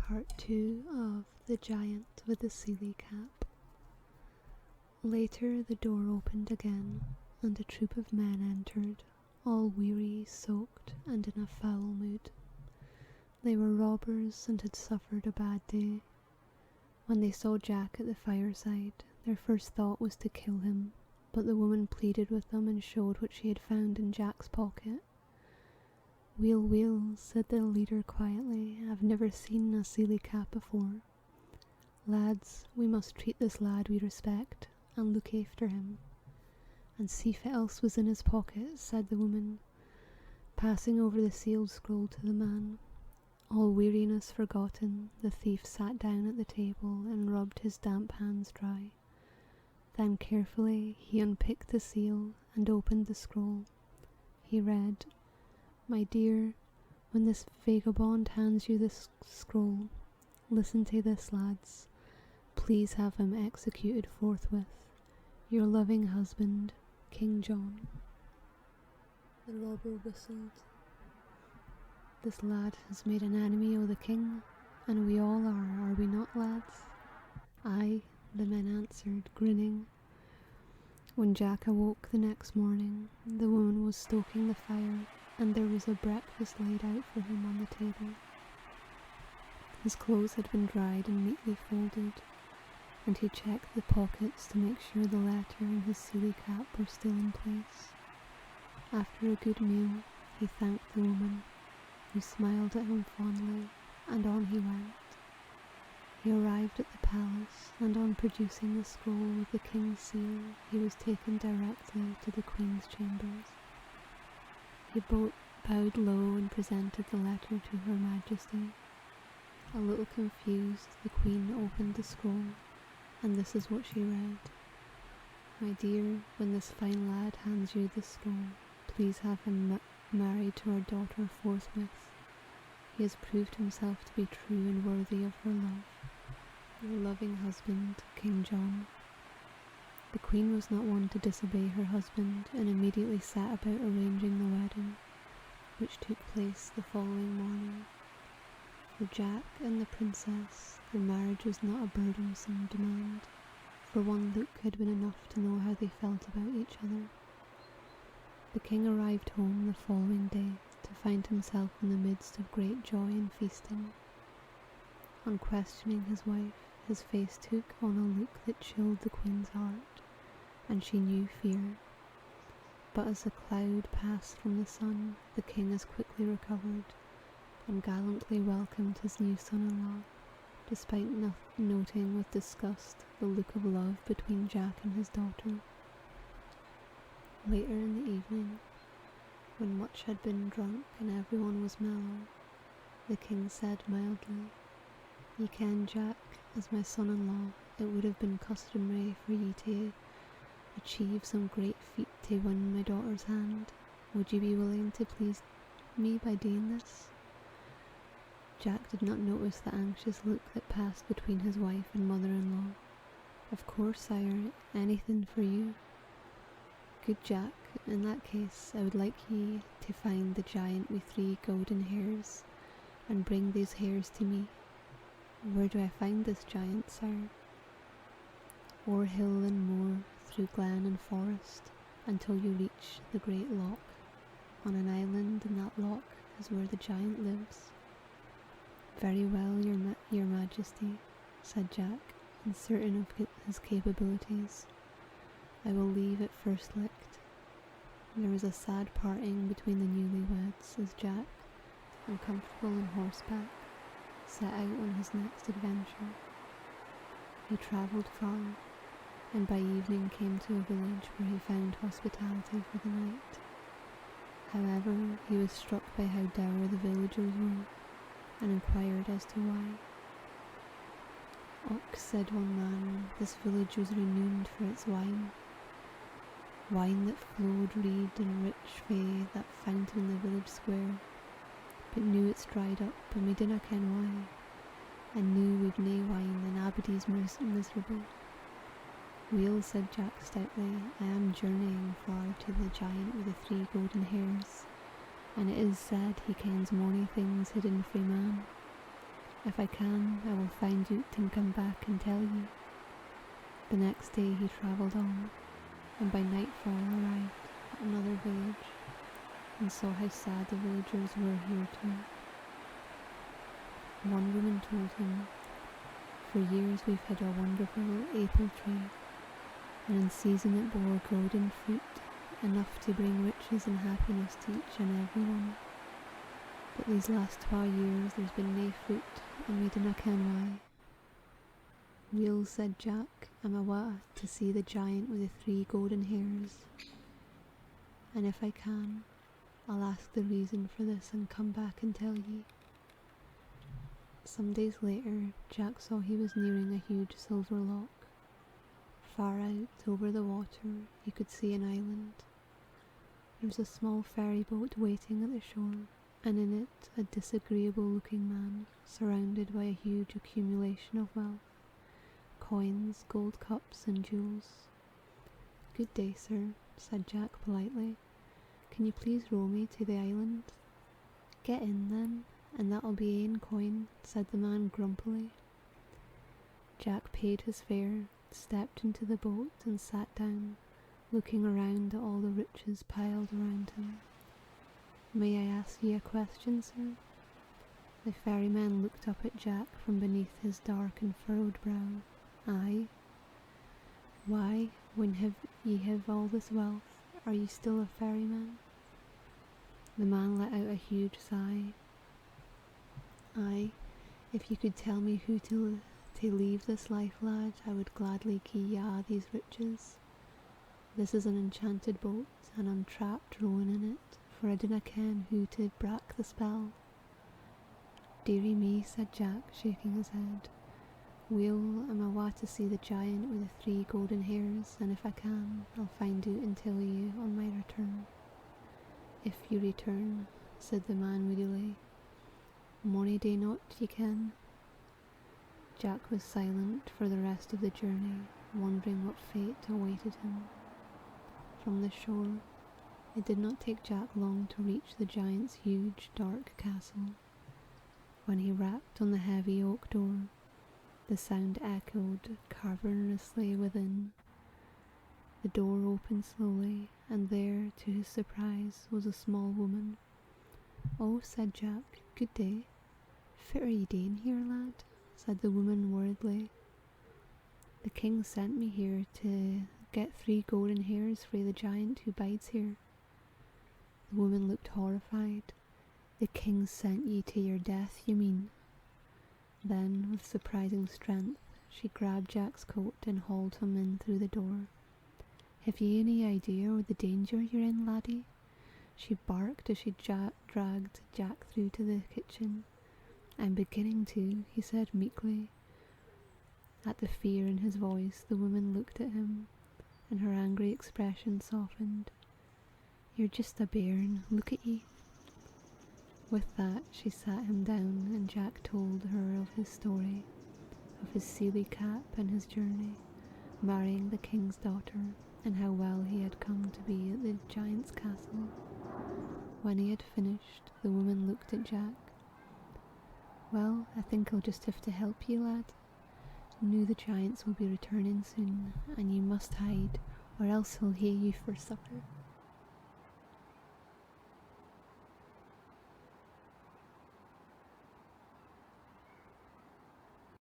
Part 2 of The Giant with the Sealy Cap. Later the door opened again, and a troop of men entered, all weary, soaked, and in a foul mood. They were robbers and had suffered a bad day. When they saw Jack at the fireside, their first thought was to kill him, but the woman pleaded with them and showed what she had found in Jack's pocket. Weel, said the leader quietly, I've never seen a Sealy Cap before. Lads, we must treat this lad we respect, and look after him. And see if else was in his pocket, said the woman, passing over the sealed scroll to the man. All weariness forgotten, the thief sat down at the table and rubbed his damp hands dry. Then carefully he unpicked the seal and opened the scroll. He read, My dear, when this vagabond hands you this scroll, listen to this, lads. Please have him executed forthwith. Your loving husband, King John. The robber whistled. This lad has made an enemy of the king, and we all are we not, lads? Aye, the men answered, grinning. When Jack awoke the next morning, the woman was stoking the fire, and there was a breakfast laid out for him on the table. His clothes had been dried and neatly folded, and he checked the pockets to make sure the letter and his Sealy Cap were still in place. After a good meal, he thanked the woman, who smiled at him fondly, and on he went. He arrived at the palace, and on producing the scroll with the king's seal, he was taken directly to the queen's chambers. He bowed low and presented the letter to Her Majesty. A little confused, the queen opened the scroll, and this is what she read. My dear, when this fine lad hands you this scroll, please have him married to our daughter forthwith. He has proved himself to be true and worthy of her love. Your loving husband, King John. The queen was not one to disobey her husband, and immediately set about arranging the wedding, which took place the following morning. For Jack and the princess, their marriage was not a burdensome demand, for one look had been enough to know how they felt about each other. The king arrived home the following day to find himself in the midst of great joy and feasting. On questioning his wife, his face took on a look that chilled the queen's heart, and she knew fear. But as a cloud passed from the sun, the king as quickly recovered, and gallantly welcomed his new son-in-law, despite noting with disgust the look of love between Jack and his daughter. Later in the evening, when much had been drunk and everyone was mellow, the king said mildly, Ye ken, Jack, as my son-in-law, it would have been customary for ye to achieve some great feat to win my daughter's hand. Would you be willing to please me by doing this? Jack did not notice the anxious look that passed between his wife and mother-in-law. Of course, sire, anything for you. Good Jack, in that case, I would like ye to find the giant with 3 golden hairs, and bring these hairs to me. Where do I find this giant, sire? O'er hill and moor, through glen and forest, until you reach the great loch. On an island in that loch is where the giant lives. Very well, your Majesty, said Jack, uncertain of his capabilities. I will leave at first licht. There was a sad parting between the newlyweds as Jack, uncomfortable on horseback, set out on his next adventure. He travelled far, and by evening came to a village where he found hospitality for the night. However, he was struck by how dour the villagers were, and inquired as to why. Och, said one man, this village was renowned for its wine. Wine that flowed reed and rich fae that fountain in the village square, but noo it's dried up and we dinna ken why, and noo we've nae wine and Aberdeen's miserable. Weel, said Jack stoutly, I am journeying far to the giant with the 3 golden hairs, and it is said he kens mony things hidden frae man. If I can, I will find out and come back and tell you. The next day he travelled on, and by nightfall arrived at another village, and saw how sad the villagers were here too. One woman told him, "For years we've had a wonderful apple tree, and in season it bore golden fruit, enough to bring riches and happiness to each and every one. But these last 2 years there's been nae fruit, and we dinna ken why." "Weel," said Jack, "I'm awa' to see the giant with the 3 golden hairs, and if I can, I'll ask the reason for this and come back and tell ye." Some days later, Jack saw he was nearing a huge silver loch. Far out over the water, he could see an island. There was a small ferry boat waiting at the shore, and in it a disagreeable-looking man, surrounded by a huge accumulation of wealth, coins, gold cups, and jewels. "Good day, sir," said Jack politely. "Can you please row me to the island?" "Get in, then, and that'll be ane coin," said the man grumpily. Jack paid his fare, stepped into the boat, and sat down, looking around at all the riches piled around him. "May I ask ye a question, sir?" The ferryman looked up at Jack from beneath his dark and furrowed brow. "Aye." "Why, when ye have all this wealth, are ye still a ferryman?" The man let out a huge sigh. "Aye, if you could tell me who to leave this life, lad, I would gladly gie ye these riches. This is an enchanted boat, and I'm trapped rowing in it, for I dinna ken who to brak the spell." "Dearie me," said Jack, shaking his head. "Weel, I'm awa' to see the giant with the 3 golden hairs, and if I can, I'll find out and tell you on my return." "If you return," said the man moodily. "Mony day not, ye ken." Jack was silent for the rest of the journey, wondering what fate awaited him. From the shore, it did not take Jack long to reach the giant's huge, dark castle. When he rapped on the heavy oak door, the sound echoed cavernously within. The door opened slowly, and there, to his surprise, was a small woman. "Oh," said Jack, "good day. Fit are ye doing here, lad?" said the woman worriedly. "The king sent me here to get 3 golden hairs frae the giant who bides here." The woman looked horrified. "The king sent ye to your death, you mean?" Then, with surprising strength, she grabbed Jack's coat and hauled him in through the door. "Have ye any idea of the danger you're in, laddie?" she barked as she dragged Jack through to the kitchen. "I'm beginning to," he said meekly. At the fear in his voice, the woman looked at him, and her angry expression softened. "You're just a bairn, look at ye." With that, she sat him down, and Jack told her of his story, of his sealy cap and his journey, marrying the king's daughter, and how well he had come to be at the giant's castle. When he had finished, the woman looked at Jack. "Well, I think I'll just have to help you, lad. Noo the giants will be returning soon, and you must hide, or else he'll hae you for supper."